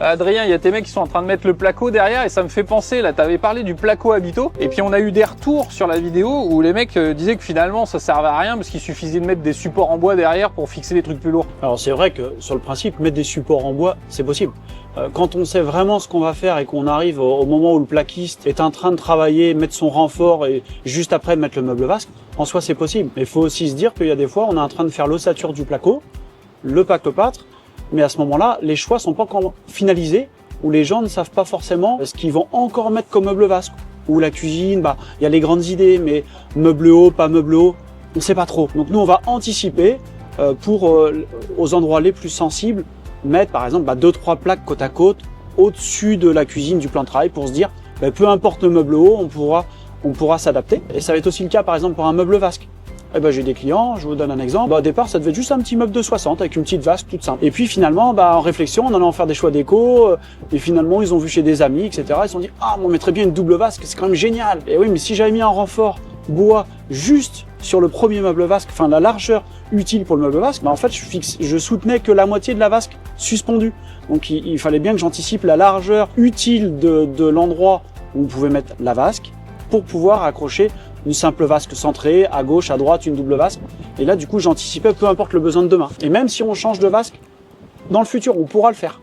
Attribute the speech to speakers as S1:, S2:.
S1: Adrien, il y a tes mecs qui sont en train de mettre le placo derrière et ça me fait penser, là, t'avais parlé du placo Habito et puis on a eu des retours sur la vidéo où les mecs disaient que finalement ça servait à rien parce qu'il suffisait de mettre des supports en bois derrière pour fixer les trucs plus lourds.
S2: Alors c'est vrai que sur le principe, mettre des supports en bois, c'est possible. Quand on sait vraiment ce qu'on va faire et qu'on arrive au moment où le plaquiste est en train de travailler, mettre son renfort et juste après mettre le meuble vasque, en soi c'est possible. Mais il faut aussi se dire qu'il y a des fois on est en train de faire l'ossature du placo, le pacte-pâtre, mais à ce moment-là, les choix sont pas encore finalisés, où les gens ne savent pas forcément ce qu'ils vont encore mettre comme meuble vasque. Ou la cuisine, il y a les grandes idées, mais meuble haut, pas meuble haut, on sait pas trop. Donc nous, on va anticiper pour, aux endroits les plus sensibles, mettre par exemple 2-3 plaques côte à côte au-dessus de la cuisine du plan de travail pour se dire, peu importe le meuble haut, on pourra s'adapter. Et ça va être aussi le cas par exemple pour un meuble vasque. J'ai des clients, je vous donne un exemple. Au départ, ça devait être juste un petit meuble de 60 avec une petite vasque toute simple. Et puis finalement, en réflexion, en allant faire des choix déco, et finalement, ils ont vu chez des amis, etc. Ils se sont dit, on mettrait bien une double vasque, c'est quand même génial. Et oui, mais si j'avais mis un renfort bois juste sur le premier meuble vasque, enfin la largeur utile pour le meuble vasque, en fait, je soutenais que la moitié de la vasque suspendue. Donc il fallait bien que j'anticipe la largeur utile de l'endroit où on pouvait mettre la vasque pour pouvoir accrocher une simple vasque centrée, à gauche, à droite, une double vasque. Et là, du coup, j'anticipais peu importe le besoin de demain. Et même si on change de vasque, dans le futur, on pourra le faire.